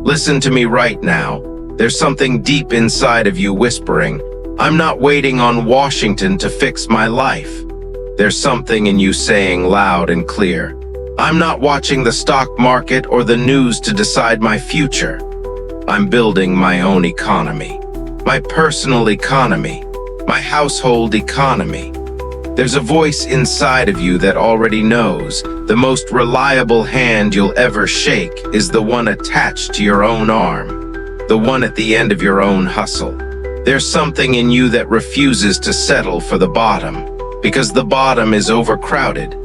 Listen to me right now. There's something deep inside of you whispering, "I'm not waiting on Washington to fix my life." There's something in you saying loud and clear, "I'm not watching the stock market or the news to decide my future. I'm building my own economy, my personal economy, my household economy." There's a voice inside of you that already knows the most reliable hand you'll ever shake is the one attached to your own arm, the one at the end of your own hustle. There's something in you that refuses to settle for the bottom, because the bottom is overcrowded.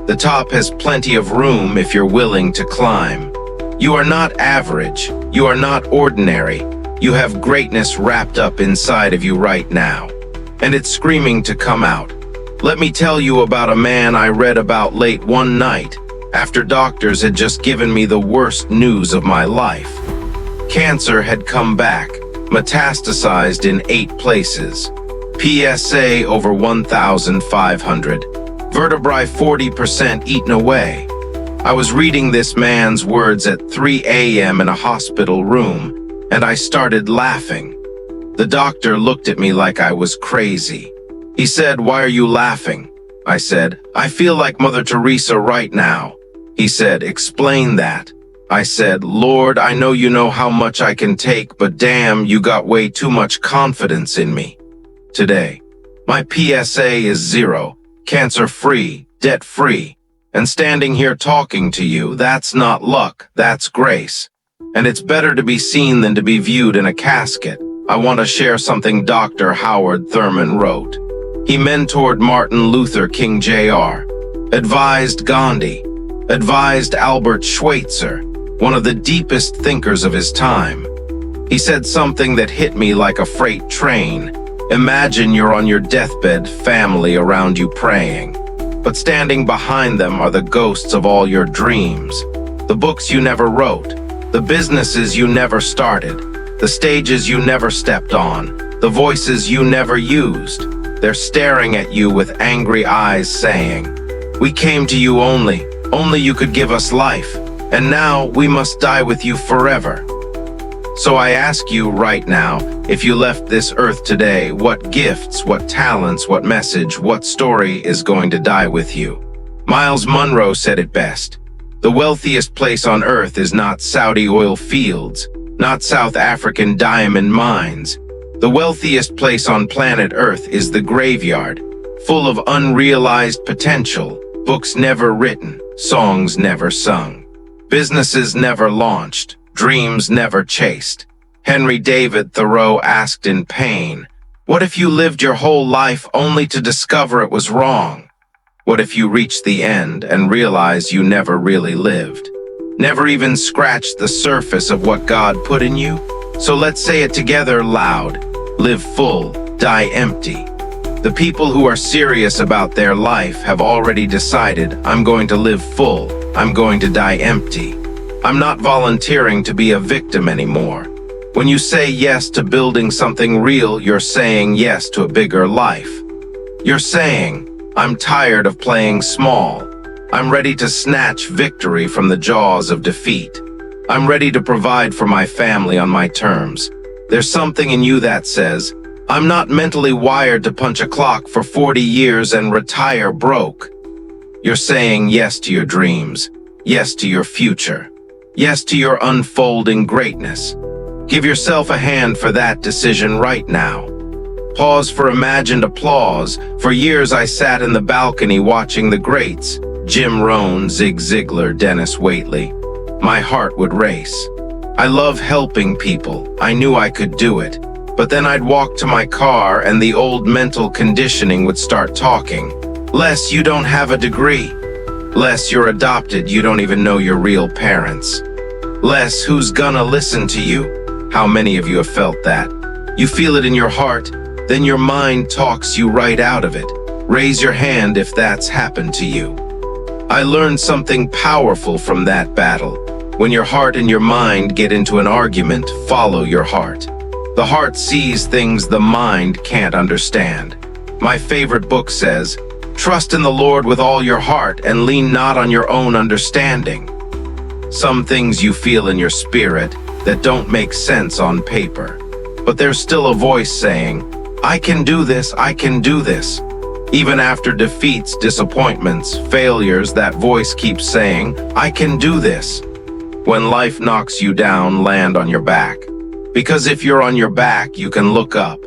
The top has plenty of room if you're willing to climb. You are not average. You are not ordinary. You have greatness wrapped up inside of you right now, and it's screaming to come out. Let me tell you about a man I read about late one night, after doctors had just given me the worst news of my life. Cancer had come back, metastasized in 8 places. PSA over 1,500. Vertebrae 40% eaten away. I was reading this man's words at 3 a.m. in a hospital room, and I started laughing. The doctor looked at me like I was crazy. He said, "Why are you laughing?" I said, "I feel like Mother Teresa right now." He said, "Explain that." I said, "Lord, I know you know how much I can take, but damn, you got way too much confidence in me." Today, my PSA is 0, cancer-free, debt-free, and standing here talking to you, that's not luck, that's grace. And it's better to be seen than to be viewed in a casket. I want to share something Dr. Howard Thurman wrote. He mentored Martin Luther King Jr., advised Gandhi, advised Albert Schweitzer, one of the deepest thinkers of his time. He said something that hit me like a freight train. Imagine you're on your deathbed, family around you praying, but standing behind them are the ghosts of all your dreams, the books you never wrote, the businesses you never started, the stages you never stepped on, the voices you never used. They're staring at you with angry eyes saying, "We came to you only you could give us life, and now we must die with you forever." So I ask you right now, if you left this earth today, what gifts, what talents, what message, what story is going to die with you? Miles Monroe said it best. The wealthiest place on earth is not Saudi oil fields, not South African diamond mines. The wealthiest place on planet Earth is the graveyard, full of unrealized potential, books never written, songs never sung, businesses never launched, dreams never chased. Henry David Thoreau asked in pain, "What if you lived your whole life only to discover it was wrong? What if you reached the end and realized you never really lived? Never even scratched the surface of what God put in you?" So let's say it together loud. Live full, die empty. The people who are serious about their life have already decided, "I'm going to live full, I'm going to die empty. I'm not volunteering to be a victim anymore." When you say yes to building something real, you're saying yes to a bigger life. You're saying, "I'm tired of playing small. I'm ready to snatch victory from the jaws of defeat. I'm ready to provide for my family on my terms." There's something in you that says, "I'm not mentally wired to punch a clock for 40 years and retire broke." You're saying yes to your dreams, yes to your future, yes to your unfolding greatness. Give yourself a hand for that decision right now. Pause for imagined applause. For years I sat in the balcony watching the greats, Jim Rohn, Zig Ziglar, Dennis Waitley. My heart would race. I love helping people. I knew I could do it. But then I'd walk to my car and the old mental conditioning would start talking. "Les, you don't have a degree. Les, you're adopted. You don't even know your real parents. Les, who's gonna listen to you?" How many of you have felt that? You feel it in your heart, then your mind talks you right out of it. Raise your hand if that's happened to you. I learned something powerful from that battle. When your heart and your mind get into an argument, follow your heart. The heart sees things the mind can't understand. My favorite book says, "Trust in the Lord with all your heart and lean not on your own understanding." Some things you feel in your spirit, that don't make sense on paper. But there's still a voice saying, I can do this, I can do this. Even after defeats, disappointments, failures, that voice keeps saying, I can do this. When life knocks you down, land on your back. Because if you're on your back, you can look up.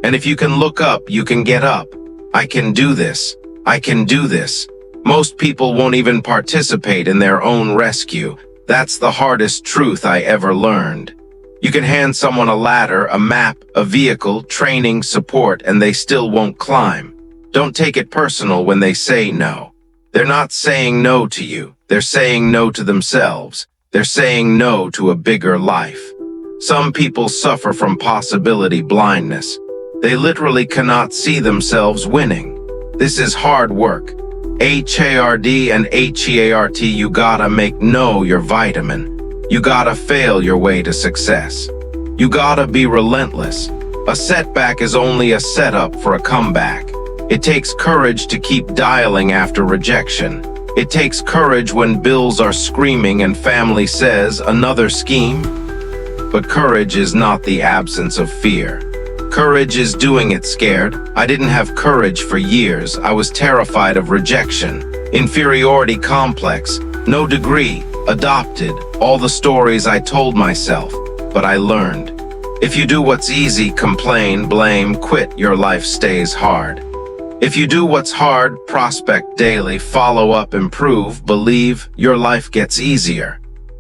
And if you can look up, you can get up. I can do this. I can do this. Most people won't even participate in their own rescue. That's the hardest truth I ever learned. You can hand someone a ladder, a map, a vehicle, training, support, and they still won't climb. Don't take it personal when they say no. They're not saying no to you. They're saying no to themselves. They're saying no to a bigger life. Some people suffer from possibility blindness. They literally cannot see themselves winning. This is hard work. H-A-R-D and H-E-A-R-T, you gotta make no your vitamin. You gotta fail your way to success. You gotta be relentless. A setback is only a setup for a comeback. It takes courage to keep dialing after rejection. It takes courage when bills are screaming and family says, another scheme? But courage is not the absence of fear. Courage is doing it scared. I didn't have courage for years. I was terrified of rejection, inferiority complex, no degree, adopted, all the stories I told myself. But I learned. If you do what's easy, complain, blame, quit, your life stays hard. If you do what's hard, prospect daily, follow up, improve, believe, your life gets easier.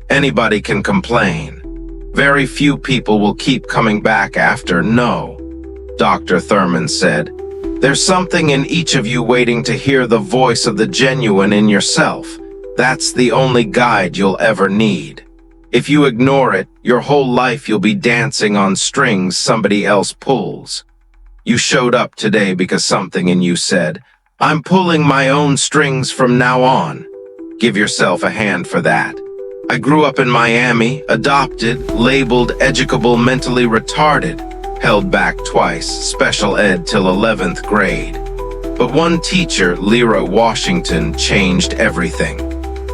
Anybody can complain. Very few people will keep coming back after no. Dr. Thurman said, there's something in each of you waiting to hear the voice of the genuine in yourself. That's the only guide you'll ever need. If you ignore it, your whole life you'll be dancing on strings somebody else pulls. You showed up today because something in you said, I'm pulling my own strings from now on. Give yourself a hand for that. I grew up in Miami, adopted, labeled, educable, mentally retarded, held back twice, special ed till 11th grade. But one teacher, Lyra Washington, changed everything.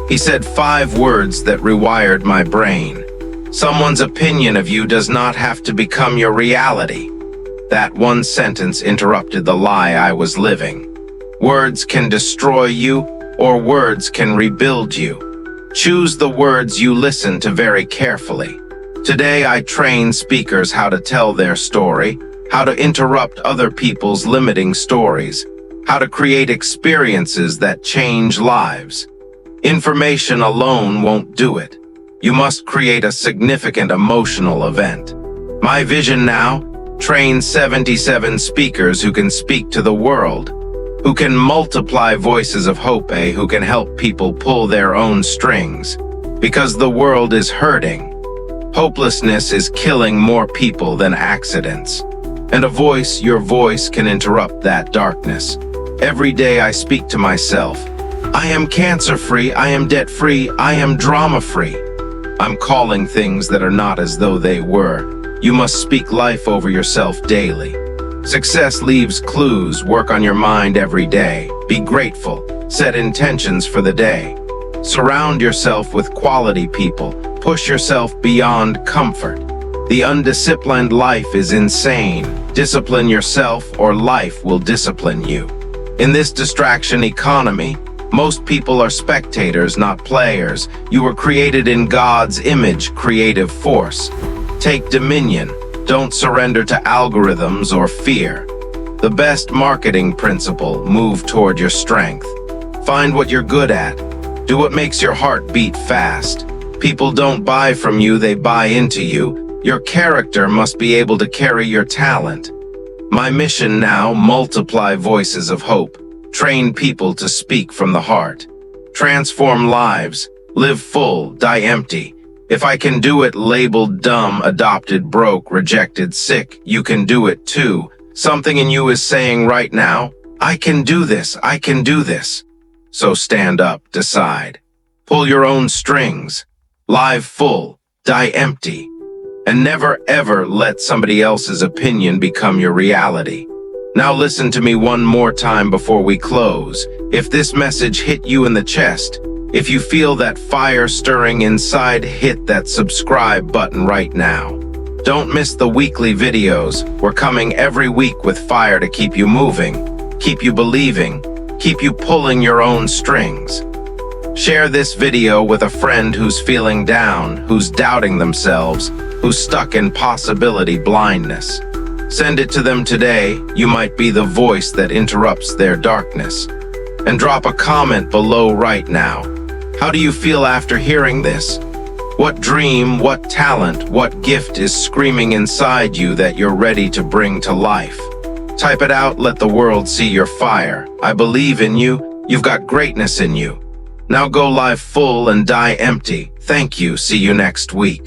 He said 5 words that rewired my brain. Someone's opinion of you does not have to become your reality. That one sentence interrupted the lie I was living. Words can destroy you, or words can rebuild you. Choose the words you listen to very carefully. Today I train speakers how to tell their story, how to interrupt other people's limiting stories, how to create experiences that change lives. Information alone won't do it. You must create a significant emotional event. My vision now? Train 77 speakers who can speak to the world, who can multiply voices of hope, who can help people pull their own strings. Because the world is hurting. Hopelessness is killing more people than accidents. And a voice, your voice, can interrupt that darkness. Every day I speak to myself. I am cancer-free, I am debt-free, I am drama-free. I'm calling things that are not as though they were. You must speak life over yourself daily. Success leaves clues. Work on your mind every day. Be grateful. Set intentions for the day. Surround yourself with quality people. Push yourself beyond comfort. The undisciplined life is insane. Discipline yourself or life will discipline you. In this distraction economy, most people are spectators, not players. You were created in God's image, creative force. Take dominion. Don't surrender to algorithms or fear. The best marketing principle, move toward your strength. Find what you're good at. Do what makes your heart beat fast. People don't buy from you, they buy into you. Your character must be able to carry your talent. My mission now, multiply voices of hope. Train people to speak from the heart. Transform lives. Live full, die empty. If I can do it, labeled dumb, adopted, broke, rejected, sick, you can do it too. Something in you is saying right now, I can do this, I can do this. So stand up, decide. Pull your own strings. Live full, die empty. And never ever let somebody else's opinion become your reality. Now listen to me one more time before we close. If this message hit you in the chest, If you feel that fire stirring inside, hit that subscribe button right now. Don't miss the weekly videos. We're coming every week with fire to keep you moving, keep you believing, keep you pulling your own strings. Share this video with a friend who's feeling down, who's doubting themselves, who's stuck in possibility blindness. Send it to them today. You might be the voice that interrupts their darkness. And drop a comment below right now. How do you feel after hearing this? What dream, what talent, what gift is screaming inside you that you're ready to bring to life? Type it out, let the world see your fire. I believe in you. You've got greatness in you. Now go live full and die empty. Thank you. See you next week.